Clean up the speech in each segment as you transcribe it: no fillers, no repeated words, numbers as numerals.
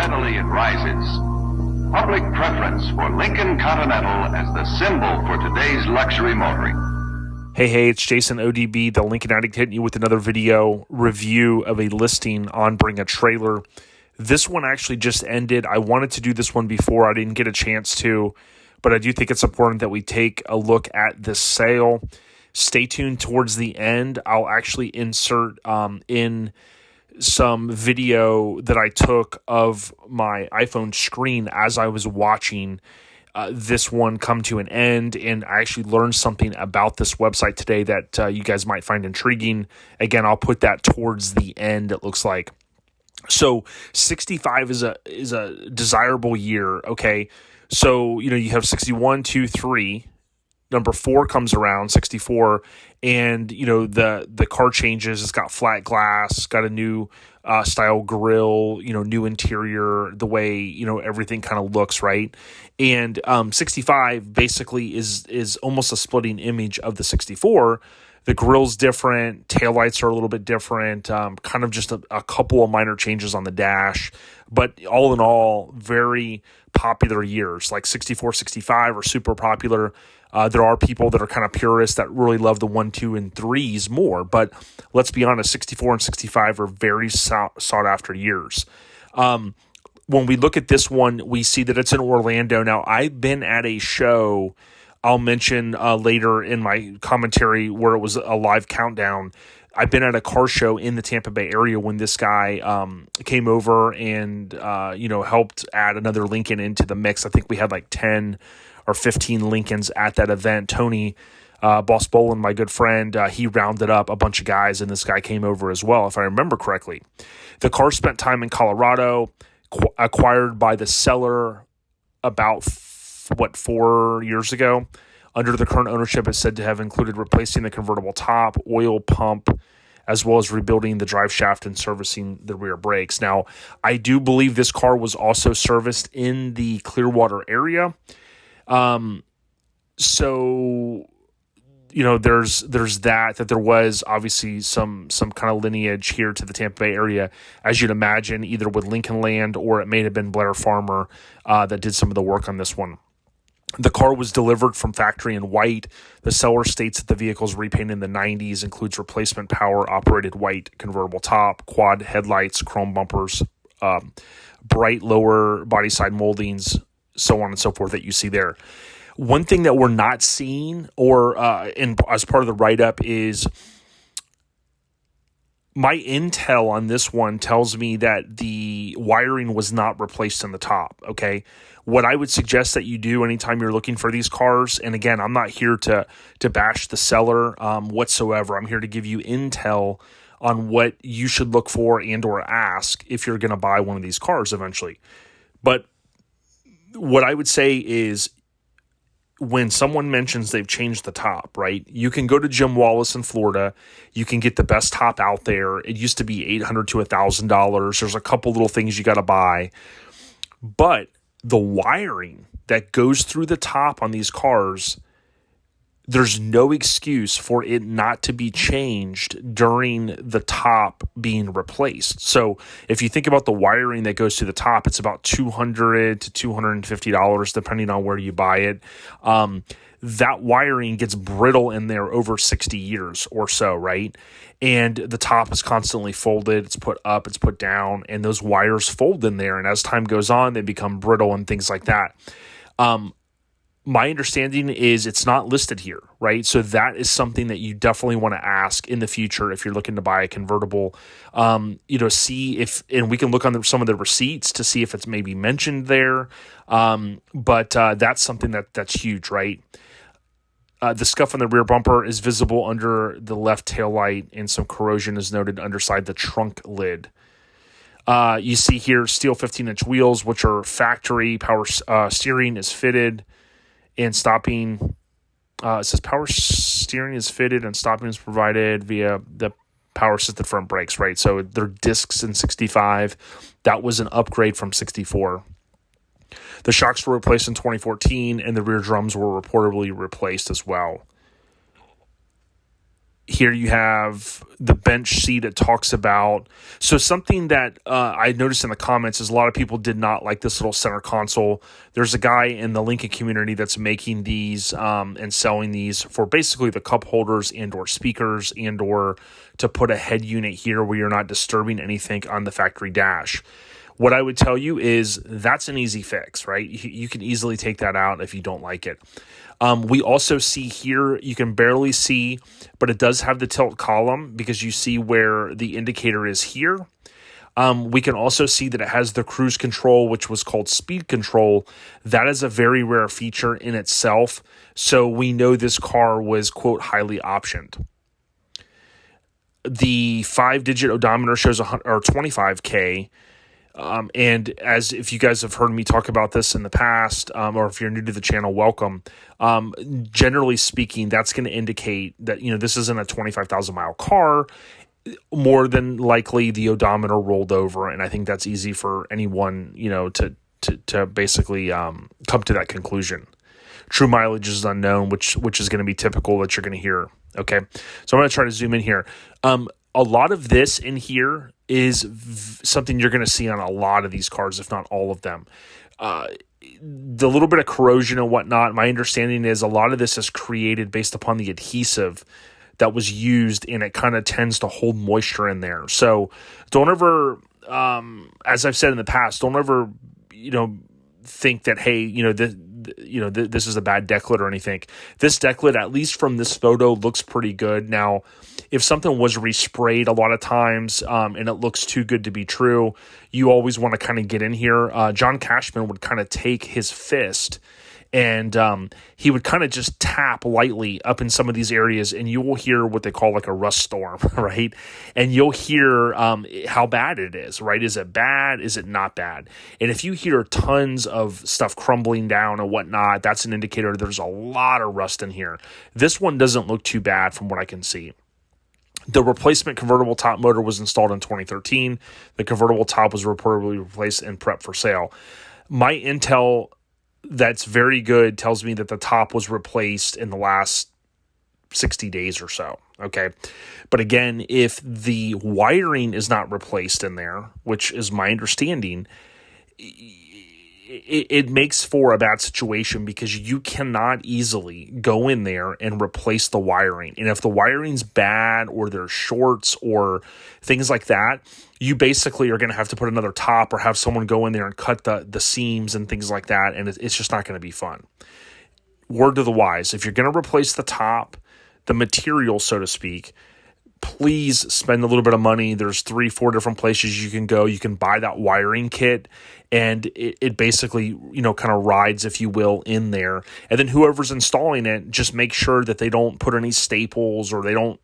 steadily it rises. Public preference for Lincoln Continental as the symbol for today's luxury motoring. Hey, it's Jason ODB, the Lincoln Addict, hitting you with another video review of a listing on Bring a Trailer. This one actually just ended. I wanted to do this one before. I didn't get a chance to, but I do think it's important that we take a look at this sale. Stay tuned towards the end. I'll actually insert in some video that I took of my iPhone screen as I was watching this one come to an end, and I actually learned something about this website today that you guys might find intriguing. Again, I'll put that towards the end, it looks like. So 65 is a desirable year, okay? So, you have 61, 2, 3. Number 4 comes around, 64, and, the car changes. It's got flat glass, got a new style grille, new interior, the way, everything kind of looks, right? And 65 basically is almost a splitting image of the 64. The grille's different, taillights are a little bit different, kind of just a couple of minor changes on the dash. But all in all, very popular years, like 64, 65 are super popular. There are people that are kind of purists that really love the 1, 2, and 3s more. But let's be honest, 64 and 65 are very sought after years. When we look at this one, we see that it's in Orlando. Now, I've been at a show I'll mention later in my commentary where it was a live countdown. I've been at a car show in the Tampa Bay area when this guy came over and, helped add another Lincoln into the mix. I think we had like 10 or 15 Lincolns at that event. Tony, Boss Bolin, my good friend, he rounded up a bunch of guys, and this guy came over as well, if I remember correctly. The car spent time in Colorado, acquired by the seller about 4 years ago. Under the current ownership, is said to have included replacing the convertible top, oil pump, as well as rebuilding the drive shaft and servicing the rear brakes. Now, I do believe this car was also serviced in the Clearwater area. So, there's that there was obviously some kind of lineage here to the Tampa Bay area, as you'd imagine, either with Lincoln Land or it may have been Blair Farmer that did some of the work on this one. The car was delivered from factory in white. The seller states that the vehicle is repainted in the 90s, includes replacement power-operated white convertible top, quad headlights, chrome bumpers, bright lower body side moldings, so on and so forth that you see there. One thing that we're not seeing or as part of the write-up is my intel on this one tells me that the wiring was not replaced in the top, okay? What I would suggest that you do anytime you're looking for these cars, and again, I'm not here to bash the seller whatsoever. I'm here to give you intel on what you should look for and or ask if you're going to buy one of these cars eventually. But what I would say is when someone mentions they've changed the top, right? You can go to Jim Wallace in Florida. You can get the best top out there. It used to be $800 to $1,000. There's a couple little things you got to buy. But the wiring that goes through the top on these cars, there's no excuse for it not to be changed during the top being replaced. So if you think about the wiring that goes to the top, it's about $200 to $250, depending on where you buy it. That wiring gets brittle in there over 60 years or so, right? And the top is constantly folded. It's put up, it's put down, and those wires fold in there. And as time goes on, they become brittle and things like that. My understanding is it's not listed here, right? So that is something that you definitely want to ask in the future if you're looking to buy a convertible. See if, and we can look on some of the receipts to see if it's maybe mentioned there. But that's something that's huge, right? The scuff on the rear bumper is visible under the left taillight, and some corrosion is noted underside the trunk lid. You see here steel 15-inch wheels, which are factory. Power steering is fitted. And stopping, it says power steering is fitted and stopping is provided via the power assisted front brakes, right? So they're discs in 65. That was an upgrade from 64. The shocks were replaced in 2014, and the rear drums were reportedly replaced as well. Here you have the bench seat it talks about. So something that I noticed in the comments is a lot of people did not like this little center console. There's a guy in the Lincoln community that's making these and selling these for basically the cup holders and or speakers and or to put a head unit here where you're not disturbing anything on the factory dash. What I would tell you is that's an easy fix, right? You can easily take that out if you don't like it. We also see here, you can barely see, but it does have the tilt column because you see where the indicator is here. We can also see that it has the cruise control, which was called speed control. That is a very rare feature in itself. So we know this car was, quote, highly optioned. The 5-digit odometer shows 25K. And as if you guys have heard me talk about this in the past, or if you're new to the channel, welcome. Generally speaking, that's going to indicate that, this isn't a 25,000 mile car. More than likely the odometer rolled over. And I think that's easy for anyone, to basically, come to that conclusion. True mileage is unknown, which is going to be typical that you're going to hear. Okay. So I'm going to try to zoom in here. A lot of this in here is something you're going to see on a lot of these cars, if not all of them. The little bit of corrosion and whatnot, my understanding is a lot of this is created based upon the adhesive that was used, and it kind of tends to hold moisture in there. So don't ever, as I've said in the past, don't ever, think that, hey, this is a bad decklet or anything. This decklet, at least from this photo, looks pretty good. Now, if something was resprayed a lot of times and it looks too good to be true, you always want to kind of get in here. John Cashman would kind of take his fist and he would kind of just tap lightly up in some of these areas, and you will hear what they call like a rust storm, right? And you'll hear how bad it is, right? Is it bad? Is it not bad? And if you hear tons of stuff crumbling down and whatnot, that's an indicator there's a lot of rust in here. This one doesn't look too bad from what I can see. The replacement convertible top motor was installed in 2013. The convertible top was reportedly replaced and prepped for sale. My intel that's very good tells me that the top was replaced in the last 60 days or so. Okay. But again, if the wiring is not replaced in there, which is my understanding, it makes for a bad situation because you cannot easily go in there and replace the wiring. And if the wiring's bad or there's shorts or things like that, you basically are going to have to put another top or have someone go in there and cut the seams and things like that. And it's just not going to be fun. Word to the wise, if you're going to replace the top, the material, so to speak, please spend a little bit of money. There's 3-4 different places you can go. You can buy that wiring kit, and it basically, kind of rides, if you will, in there. And then whoever's installing it, just make sure that they don't put any staples or they don't,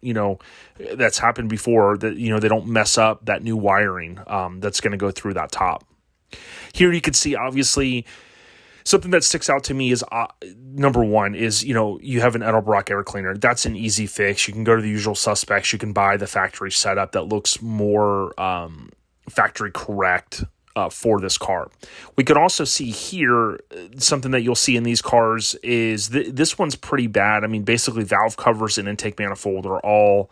that's happened before, that, they don't mess up that new wiring that's going to go through that top. Here you can see, obviously, something that sticks out to me is, number one is, you have an Edelbrock air cleaner. That's an easy fix. You can go to the usual suspects. You can buy the factory setup that looks more factory correct for this car. We can also see here, something that you'll see in these cars is this one's pretty bad. I mean, basically valve covers and intake manifold are all,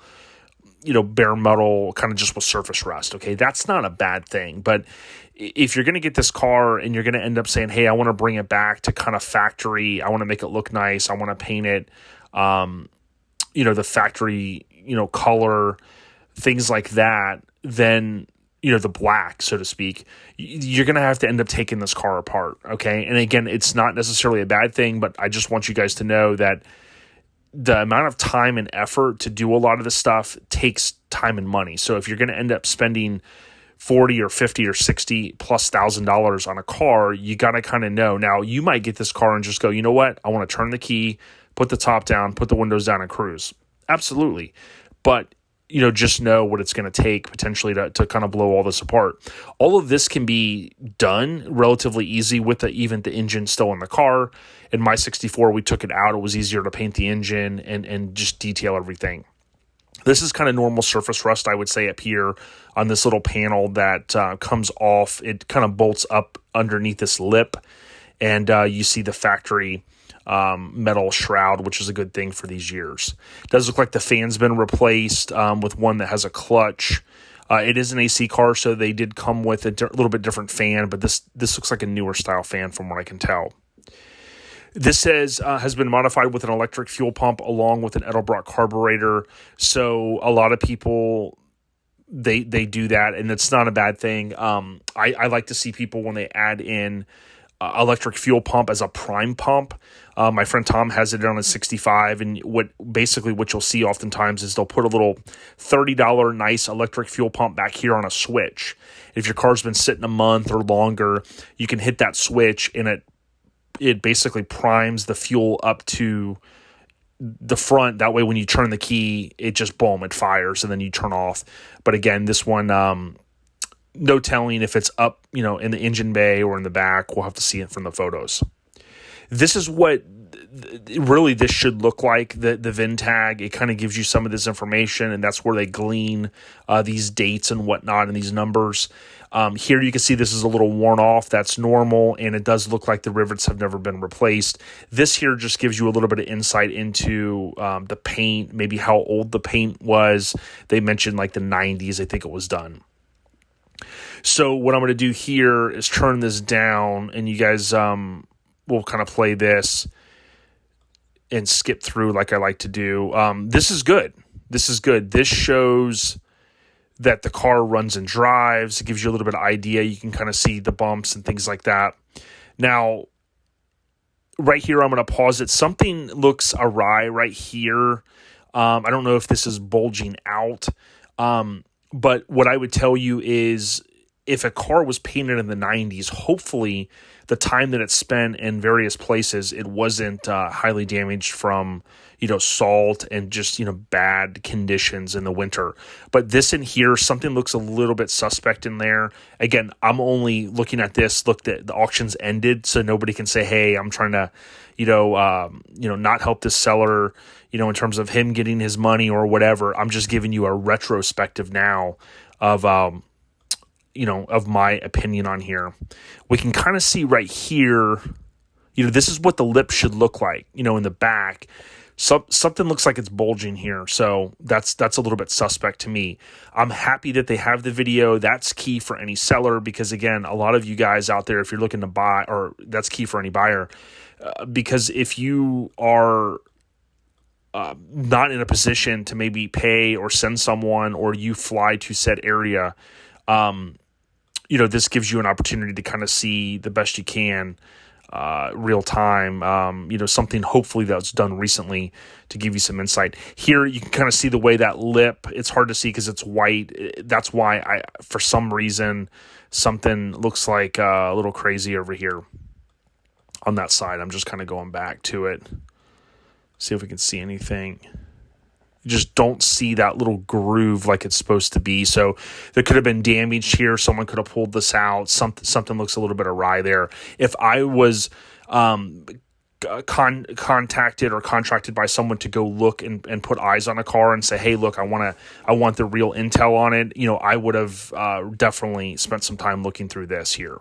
bare metal, kind of just with surface rust. Okay, that's not a bad thing. But if you're going to get this car and you're going to end up saying, hey, I want to bring it back to kind of factory, I want to make it look nice, I want to paint it, the factory, color, things like that, then, the black, so to speak, you're going to have to end up taking this car apart. Okay. And again, it's not necessarily a bad thing, but I just want you guys to know that the amount of time and effort to do a lot of this stuff takes time and money. So if you're going to end up spending $40 or $50 or $60,000+ on a car, you got to kind of know. Now, you might get this car and just go, you know what? I want to turn the key, put the top down, put the windows down, and cruise. Absolutely. But, just know what it's going to take potentially to kind of blow all this apart. All of this can be done relatively easy with even the engine still in the car. In my 64, we took it out. It was easier to paint the engine and just detail everything. This is kind of normal surface rust, I would say, up here on this little panel that comes off. It kind of bolts up underneath this lip, and you see the factory metal shroud, which is a good thing for these years. It does look like the fan's been replaced with one that has a clutch. It is an AC car, so they did come with a little bit different fan, but this looks like a newer style fan from what I can tell. This says has been modified with an electric fuel pump along with an Edelbrock carburetor. So a lot of people, they do that, and it's not a bad thing. I like to see people when they add in electric fuel pump as a prime pump. My friend Tom has it on his 65, and what you'll see oftentimes is they'll put a little $30 nice electric fuel pump back here on a switch. If your car's been sitting a month or longer, you can hit that switch, and it basically primes the fuel up to the front. That way, when you turn the key, it just boom, it fires, and then you turn off. But again, this one, no telling if it's up, in the engine bay or in the back. We'll have to see it from the photos. This is what really this should look like, the VIN tag. It kind of gives you some of this information, and that's where they glean these dates and whatnot and these numbers. Here you can see this is a little worn off. That's normal, and it does look like the rivets have never been replaced. This here just gives you a little bit of insight into the paint, maybe how old the paint was. They mentioned like the 90s, I think it was done. So what I'm going to do here is turn this down, and you guys will kind of play this and skip through like I like to do. This is good. This shows that the car runs and drives. It gives you a little bit of idea. You can kind of see the bumps and things like that. Now, right here, I'm going to pause it. Something looks awry right here. I don't know if this is bulging out. But what I would tell you is if a car was painted in the 90s, hopefully the time that it spent in various places, it wasn't highly damaged from, salt and just, bad conditions in the winter. But this in here, something looks a little bit suspect in there. Again, I'm only looking at this. Look, the auction's ended, so nobody can say, hey, I'm trying to, not help this seller, in terms of him getting his money or whatever. I'm just giving you a retrospective now of my opinion on here. We can kind of see right here, this is what the lip should look like, in the back. Something looks like it's bulging here, so that's a little bit suspect to me. I'm happy that they have the video. That's key for any seller because, again, a lot of you guys out there, if you're looking to buy, or that's key for any buyer, because if you are not in a position to maybe pay or send someone, or you fly to said area, this gives you an opportunity to kind of see the best you can real time, something hopefully that was done recently to give you some insight. Here you can kind of see the way that lip, it's hard to see because it's white. That's why for some reason, something looks like a little crazy over here on that side. I'm just kind of going back to it. See if we can see anything. You just don't see that little groove like it's supposed to be. So there could have been damage here. Someone could have pulled this out. Something looks a little bit awry there. If I was contacted or contracted by someone to go look and put eyes on a car and say, hey, look, I want the real intel on it, I would have definitely spent some time looking through this here.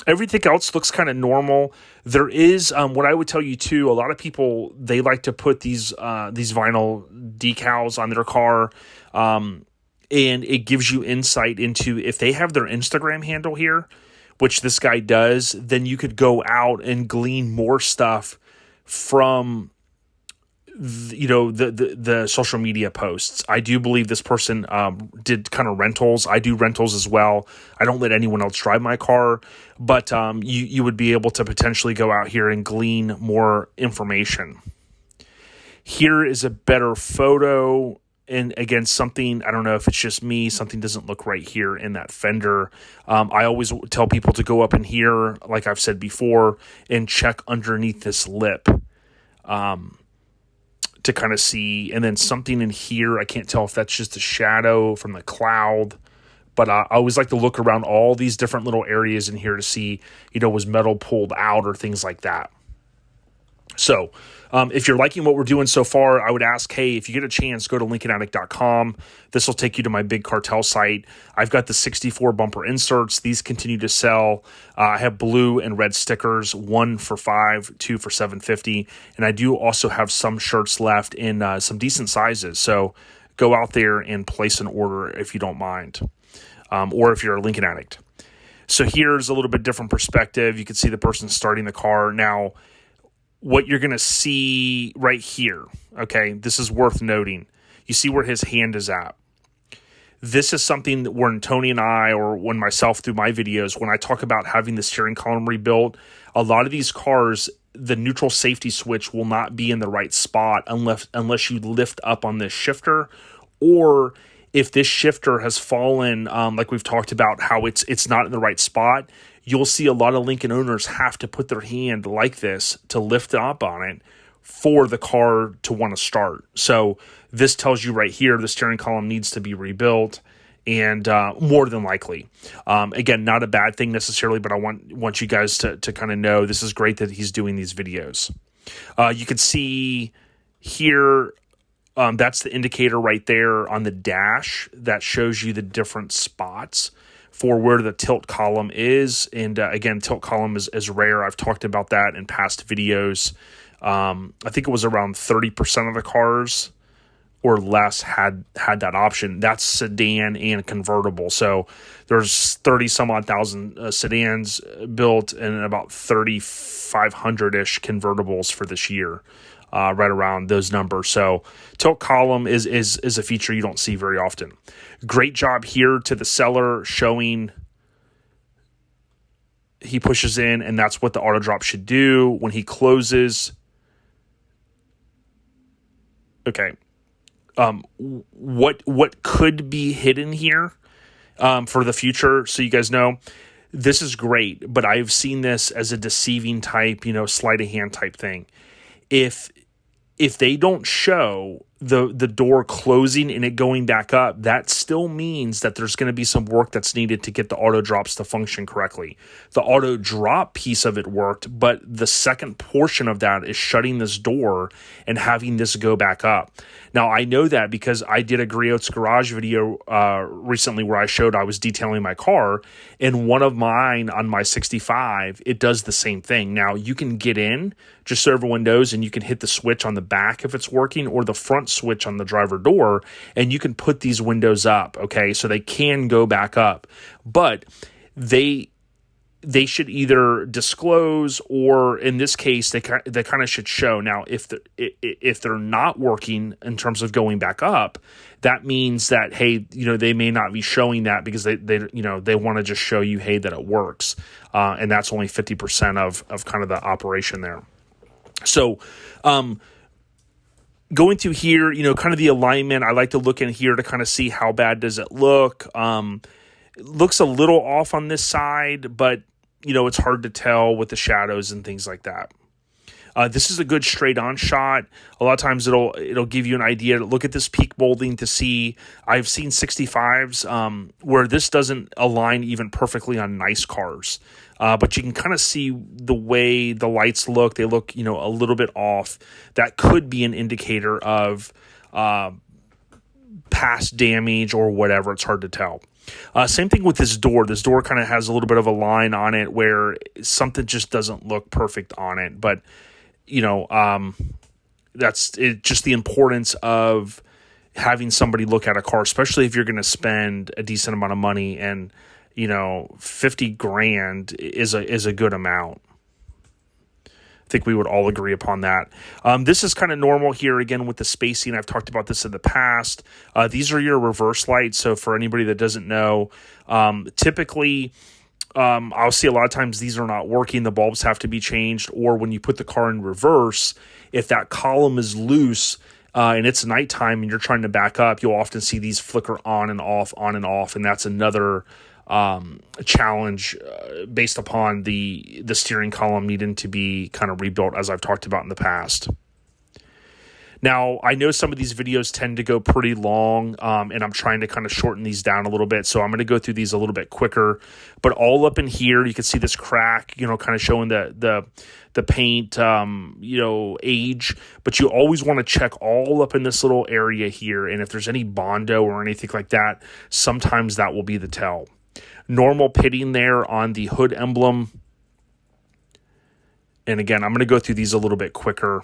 Everything else looks kind of normal. There is what I would tell you too. A lot of people, they like to put these vinyl decals on their car, and it gives you insight into if they have their Instagram handle here, which this guy does. Then you could go out and glean more stuff from the social media posts. I do believe this person did kind of rentals. I do rentals as well. I don't let anyone else drive my car, but you would be able to potentially go out here and glean more information. Here is a better photo. And again, something, I don't know if it's just me, something doesn't look right here in that fender. I always tell people to go up in here, like I've said before, and check underneath this lip. To kind of see, and then something in here, I can't tell if that's just a shadow from the cloud, but I always like to look around all these different little areas in here to see, was metal pulled out or things like that. So if you're liking what we're doing so far, I would ask, hey, if you get a chance, go to LincolnAddict.com. This will take you to my big cartel site. I've got the 64 bumper inserts. These continue to sell. I have blue and red stickers, 1 for $5, 2 for $7.50. And I do also have some shirts left in some decent sizes. So go out there and place an order if you don't mind, or if you're a Lincoln Addict. So here's a little bit different perspective. You can see the person starting the car. Now, what you're going to see right here, okay, this is worth noting. You see where his hand is at. This is something that when Tony and I, or when myself through my videos, when I talk about having the steering column rebuilt, a lot of these cars, the neutral safety switch will not be in the right spot unless you lift up on this shifter, or if this shifter has fallen, like we've talked about how it's not in the right spot, you'll see a lot of Lincoln owners have to put their hand like this to lift up on it for the car to want to start. So this tells you right here the steering column needs to be rebuilt, and more than likely. Again, not a bad thing necessarily, but I want you guys to kind of know this is great that he's doing these videos. You can see here, that's the indicator right there on the dash that shows you the different spots for where the tilt column is. And again, tilt column is rare. I've talked about that in past videos. I think it was around 30% of the cars or less had that option. That's sedan and convertible. So there's 30 some odd thousand sedans built and about 3,500-ish convertibles for this year. Right around those numbers. So tilt column is a feature you don't see very often. Great job here to the seller showing he pushes in, and that's what the auto drop should do when he closes. Okay. What could be hidden here for the future, so you guys know, this is great, but I've seen this as a deceiving type, sleight of hand type thing. If they don't show the door closing and it going back up, that still means that there's going to be some work that's needed to get the auto drops to function correctly. The auto drop piece of it worked, but the second portion of that is shutting this door and having this go back up. Now, I know that because I did a Griot's Garage video recently where I was detailing my car, and one of mine on my 65, it does the same thing. Now, you can get in, just so everyone knows, and you can hit the switch on the back if it's working, or the front switch on the driver door, and you can put these windows up, okay? So they can go back up, but they should either disclose, or in this case, they kind of should show. Now, if they're not working in terms of going back up, that means that, hey, they may not be showing that because they want to just show you, hey, that it works, and that's only 50% of kind of the operation there. So, going through here, kind of the alignment, I like to look in here to kind of see how bad does it look. It looks a little off on this side, but it's hard to tell with the shadows and things like that. This is a good straight on shot. A lot of times it'll give you an idea to look at this peak molding to see. I've seen 65s where this doesn't align even perfectly on nice cars. But you can kind of see the way the lights look. They look, a little bit off. That could be an indicator of past damage or whatever. It's hard to tell. Same thing with this door. This door kind of has a little bit of a line on it where something just doesn't look perfect on it. But, that's it, just the importance of having somebody look at a car, especially if you're going to spend a decent amount of money, and, $50,000 is a good amount. I think we would all agree upon that. This is kind of normal here again with the spacing. I've talked about this in the past. These are your reverse lights. So for anybody that doesn't know, typically I'll see a lot of times these are not working. The bulbs have to be changed, or when you put the car in reverse, if that column is loose and it's nighttime and you're trying to back up, you'll often see these flicker on and off, and that's another challenge based upon the steering column needing to be kind of rebuilt, as I've talked about in the past. Now, I know some of these videos tend to go pretty long, and I'm trying to kind of shorten these down a little bit, so I'm going to go through these a little bit quicker. But all up in here, you can see this crack, kind of showing the paint, age. But you always want to check all up in this little area here, and if there's any Bondo or anything like that, sometimes that will be the tell. Normal pitting there on the hood emblem. And again, I'm going to go through these a little bit quicker.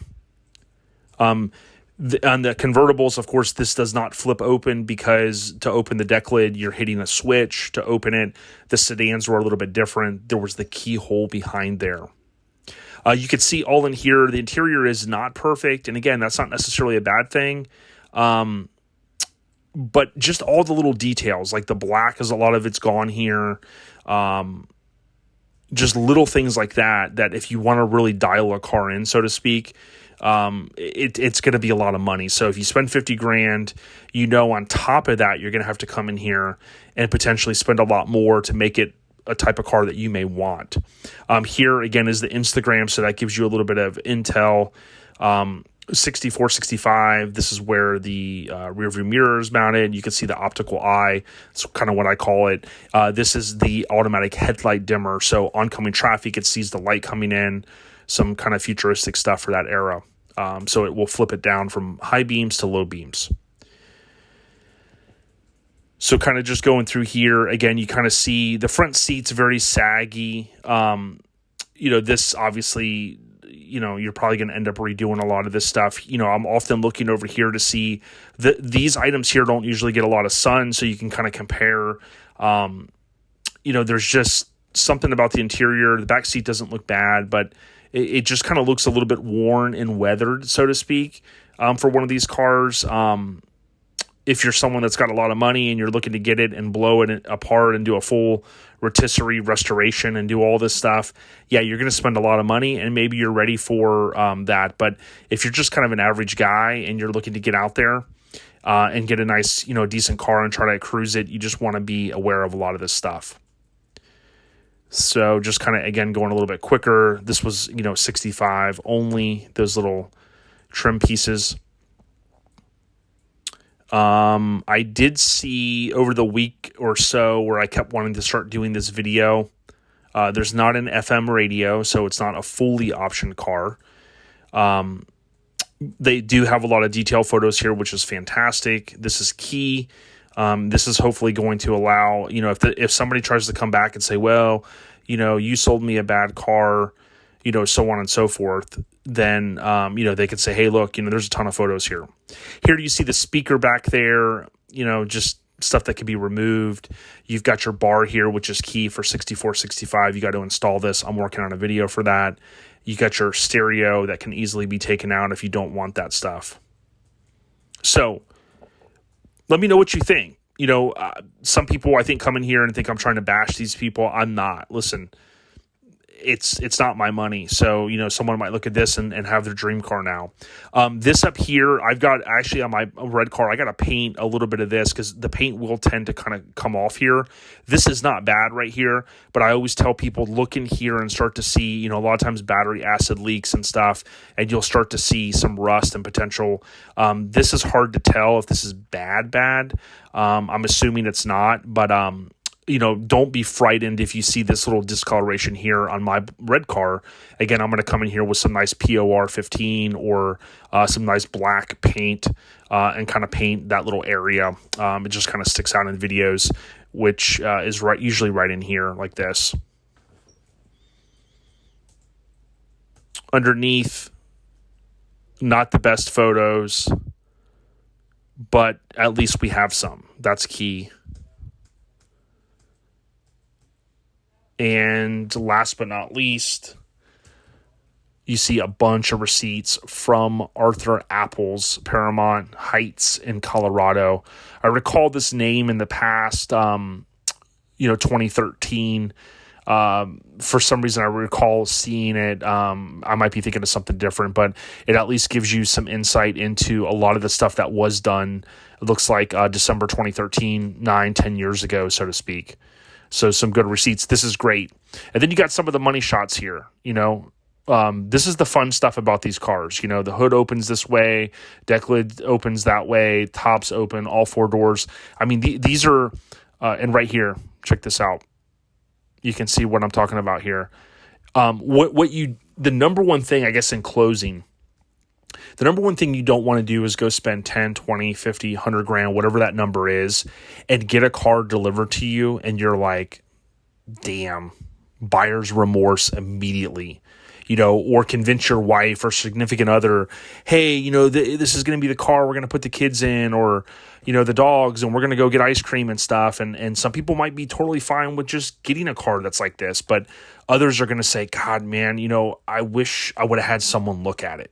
On the convertibles, of course, this does not flip open because to open the deck lid, you're hitting a switch to open it. The sedans were a little bit different. There was the keyhole behind there. You can see all in here. The interior is not perfect. And again, that's not necessarily a bad thing. But just all the little details, like the black is a lot of it's gone here. Just little things like that if you want to really dial a car in, so to speak, it's going to be a lot of money. So if you spend $50,000, on top of that, you're going to have to come in here and potentially spend a lot more to make it a type of car that you may want. Here again is the Instagram. So that gives you a little bit of intel. 64, 65. This is where the rear view mirror is mounted. You can see the optical eye. It's kind of what I call it. This is the automatic headlight dimmer. So oncoming traffic, it sees the light coming in. Some kind of futuristic stuff for that era. So it will flip it down from high beams to low beams. So kind of just going through here, again, you kind of see the front seat's very saggy. This obviously, you're probably going to end up redoing a lot of this stuff. I'm often looking over here to see these items here don't usually get a lot of sun, so you can kind of compare. There's just something about the interior. The back seat doesn't look bad, but it just kind of looks a little bit worn and weathered, so to speak, for one of these cars. If you're someone that's got a lot of money and you're looking to get it and blow it apart and do a full rotisserie restoration and do all this stuff, yeah, you're going to spend a lot of money and maybe you're ready for that. But if you're just kind of an average guy and you're looking to get out there and get a nice, decent car and try to cruise it, you just want to be aware of a lot of this stuff. So just kind of, again, going a little bit quicker. This was, 65 only, those little trim pieces. I did see over the week or so where I kept wanting to start doing this video. There's not an FM radio, so it's not a fully optioned car. They do have a lot of detail photos here, which is fantastic. This is key. This is hopefully going to allow, if somebody tries to come back and say, well, you sold me a bad car, so on and so forth, then, they could say, hey, look, there's a ton of photos here. Here you see the speaker back there, just stuff that can be removed. You've got your bar here, which is key for 64, 65. You got to install this. I'm working on a video for that. You got your stereo that can easily be taken out if you don't want that stuff. So let me know what you think. Some people, I think, come in here and think I'm trying to bash these people. I'm not. Listen, it's not my money. So, someone might look at this and have their dream car now. This up here, I've got actually on my red car, I got to paint a little bit of this because the paint will tend to kind of come off here. This is not bad right here, but I always tell people look in here and start to see, a lot of times battery acid leaks and stuff, and you'll start to see some rust and potential. This is hard to tell if this is bad. I'm assuming it's not, but, don't be frightened if you see this little discoloration here on my red car. Again, I'm going to come in here with some nice POR 15 or some nice black paint and kind of paint that little area. It just kind of sticks out in videos, which is usually right in here like this. Underneath, not the best photos, but at least we have some. That's key. And last but not least, you see a bunch of receipts from Arthur Apple's Paramount Heights in Colorado. I recall this name in the past, 2013. For some reason, I recall seeing it. I might be thinking of something different, but it at least gives you some insight into a lot of the stuff that was done. It looks like December 2013, 9-10 years ago, so to speak. So some good receipts. This is great. And then you got some of the money shots here. This is the fun stuff about these cars. You know, the hood opens this way, deck lid opens that way, tops open, all four doors. I mean, these are, and right here, check this out. You can see what I'm talking about here. The number one thing, I guess, in closing, the number one thing you don't want to do is go spend 10, 20, 50, 100 grand, whatever that number is, and get a car delivered to you. And you're like, damn, buyer's remorse immediately. Or convince your wife or significant other, hey, this is going to be the car we're going to put the kids in, or, the dogs, and we're going to go get ice cream and stuff. And some people might be totally fine with just getting a car that's like this, but others are going to say, God, man, I wish I would have had someone look at it.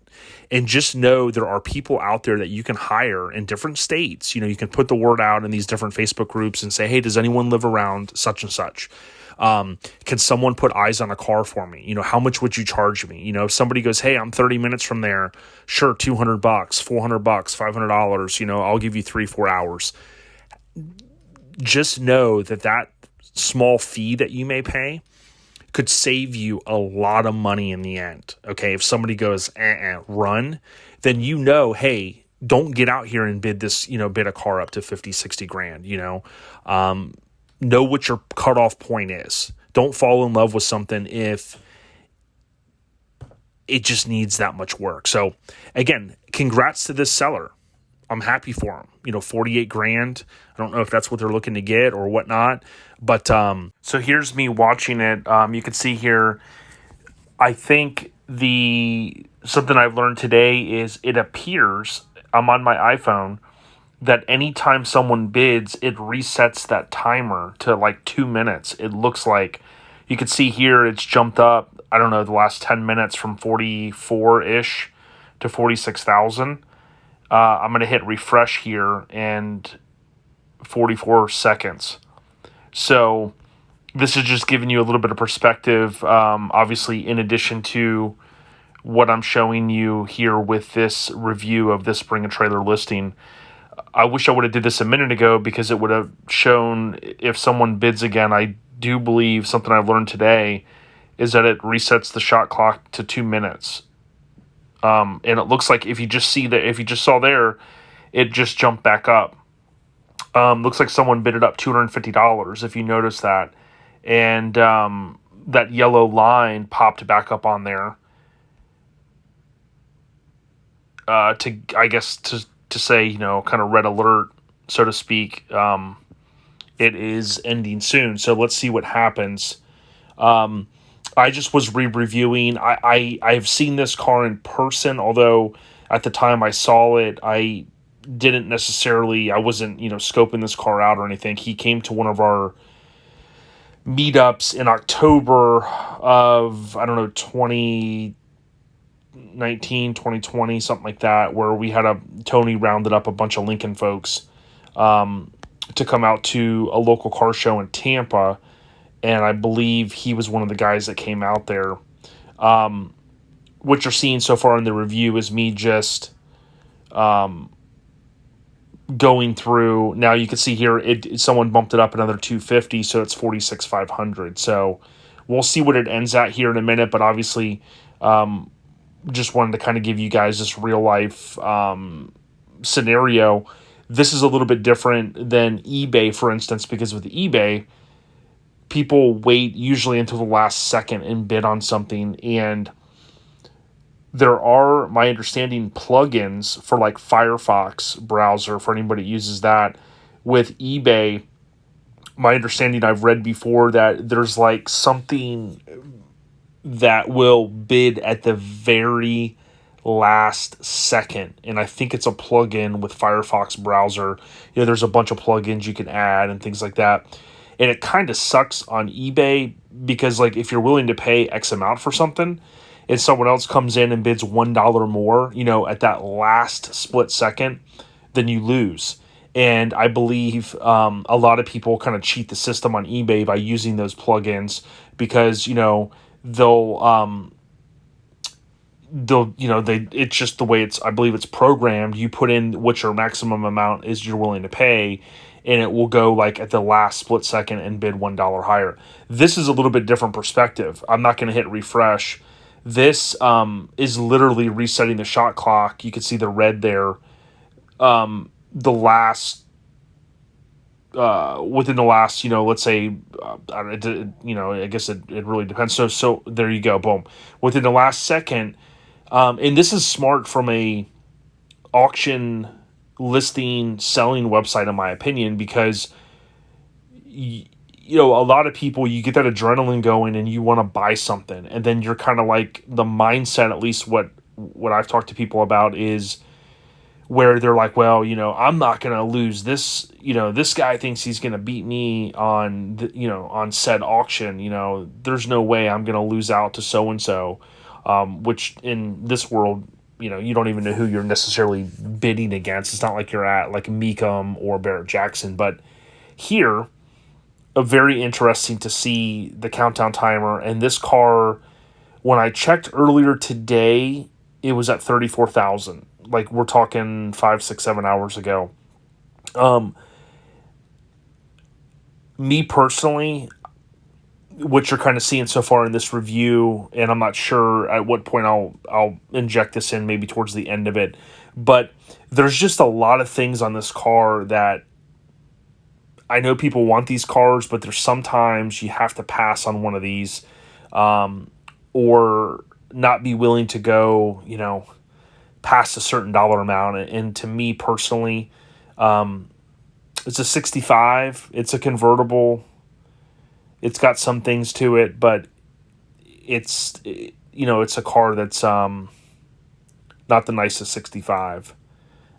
And just know there are people out there that you can hire in different states. You can put the word out in these different Facebook groups and say, hey, does anyone live around such and such? Can someone put eyes on a car for me? How much would you charge me? If somebody goes, hey, I'm 30 minutes from there, sure, $200, $400, $500, I'll give you 3-4 hours. Just know that small fee that you may pay could save you a lot of money in the end. Okay. If somebody goes, run, then hey, don't get out here and bid a car up to 50, 60 grand, know what your cutoff point is. Don't fall in love with something if it just needs that much work. So again, congrats to this seller. I'm happy for him. 48 grand. I don't know if that's what they're looking to get or whatnot, but so here's me watching it. You can see here, I think something I've learned today is it appears, I'm on my iPhone, that anytime someone bids, it resets that timer to like 2 minutes. It looks like, you can see here, it's jumped up, I don't know, the last 10 minutes from 44-ish to 46,000. I'm going to hit refresh here, and 44 seconds. So this is just giving you a little bit of perspective, obviously, in addition to what I'm showing you here with this review of this Bring a Trailer listing. I wish I would have did this a minute ago, because it would have shown if someone bids again. I do believe something I've learned today is that it resets the shot clock to 2 minutes. And it looks like if you just saw there, it just jumped back up. Looks like someone bid it up $250, if you notice that. And that yellow line popped back up on there to say, kind of red alert, so to speak. It is ending soon. So let's see what happens. I just was reviewing. I've seen this car in person, although at the time I saw it, I wasn't, scoping this car out or anything. He came to one of our meetups in October of, 2019, 2020, something like that, where we had Tony rounded up a bunch of Lincoln folks to come out to a local car show in Tampa, and I believe he was one of the guys that came out there. What you're seeing so far in the review is me just going through. Now you can see here, someone bumped it up another $250, so it's $46,500. So we'll see what it ends at here in a minute, but obviously just wanted to kind of give you guys this real life scenario. This is a little bit different than eBay, for instance, because with eBay, people wait usually until the last second and bid on something. And there are, my understanding, plugins for like Firefox browser for anybody that uses that. With eBay, my understanding, I've read before that there's like something that will bid at the very last second, and I think it's a plugin with Firefox browser. There's a bunch of plugins you can add and things like that, and it kind of sucks on eBay, because like if you're willing to pay X amount for something and someone else comes in and bids $1 more, at that last split second, then you lose. And I believe a lot of people kind of cheat the system on eBay by using those plugins, because it's just the way I believe it's programmed. You put in what your maximum amount is you're willing to pay, and it will go like at the last split second and bid $1 higher. This is a little bit different perspective. I'm not going to hit refresh. This is literally resetting the shot clock. You can see the red there. The last, within the last, let's say, I guess it really depends. So there you go. Boom. Within the last second, and this is smart from a auction listing selling website, in my opinion, because a lot of people, you get that adrenaline going and you want to buy something, and then you're kind of like, the mindset, at least what I've talked to people about, is where they're like, well, I'm not going to lose this, this guy thinks he's going to beat me on on said auction, there's no way I'm going to lose out to so-and-so, which in this world, you don't even know who you're necessarily bidding against. It's not like you're at like Mecum or Barrett Jackson, but here, very interesting to see the countdown timer. And this car, when I checked earlier today, it was at 34,000. Like, we're talking 5, 6, 7 hours ago. Me personally, what you're kind of seeing so far in this review, and I'm not sure at what point I'll inject this in, maybe towards the end of it, but there's just a lot of things on this car that I know people want these cars, but there's sometimes you have to pass on one of these, or not be willing to go, past a certain dollar amount. And to me personally, it's a 65. It's a convertible. It's got some things to it, but it's a car that's not the nicest 65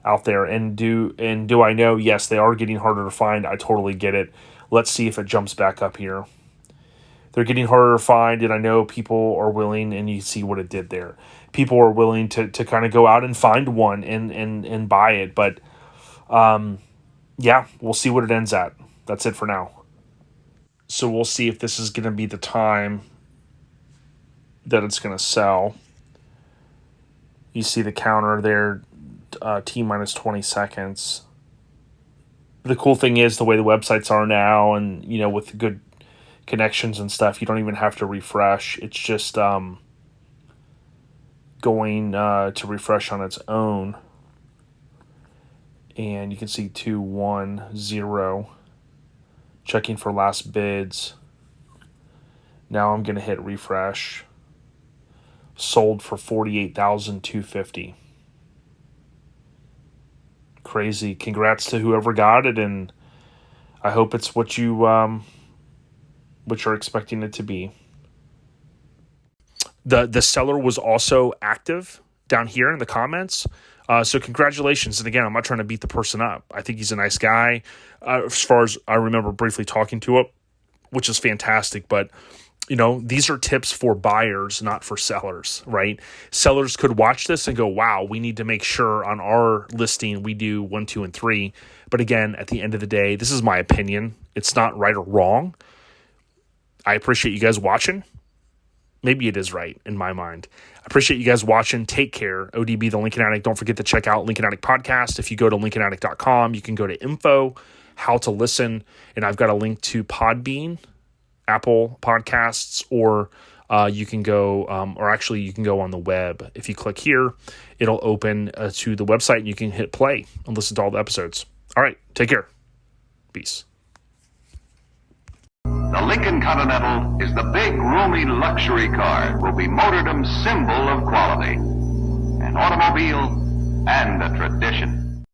out there. And do I know? Yes, they are getting harder to find. I totally get it. Let's see if it jumps back up here. They're getting harder to find, and I know people are willing, and you see what it did there. People are willing to kind of go out and find one and buy it. But, yeah, we'll see what it ends at. That's it for now. So we'll see if this is going to be the time that it's going to sell. You see the counter there, T minus 20 seconds. The cool thing is the way the websites are now, and, with good connections and stuff, you don't even have to refresh. It's just going to refresh on its own. And you can see 210. Checking for last bids. Now I'm going to hit refresh. Sold for $48,250. Crazy. Congrats to whoever got it, and I hope it's what you're expecting it to be. The seller was also active down here in the comments. So congratulations. And again, I'm not trying to beat the person up. I think he's a nice guy. As far as I remember briefly talking to him, which is fantastic. But, these are tips for buyers, not for sellers, right? Sellers could watch this and go, wow, we need to make sure on our listing we do 1, 2, and 3. But again, at the end of the day, this is my opinion. It's not right or wrong. I appreciate you guys watching. Maybe it is right in my mind. I appreciate you guys watching. Take care. ODB, the Lincoln Addict. Don't forget to check out Lincoln Addict Podcast. If you go to lincolnaddict.com, you can go to info, how to listen, and I've got a link to Podbean, Apple Podcasts, or you can go, you can go on the web. If you click here, it'll open to the website, and you can hit play and listen to all the episodes. All right. Take care. Peace. The Lincoln Continental is the big, roomy luxury car, will be motordom's symbol of quality, an automobile and a tradition.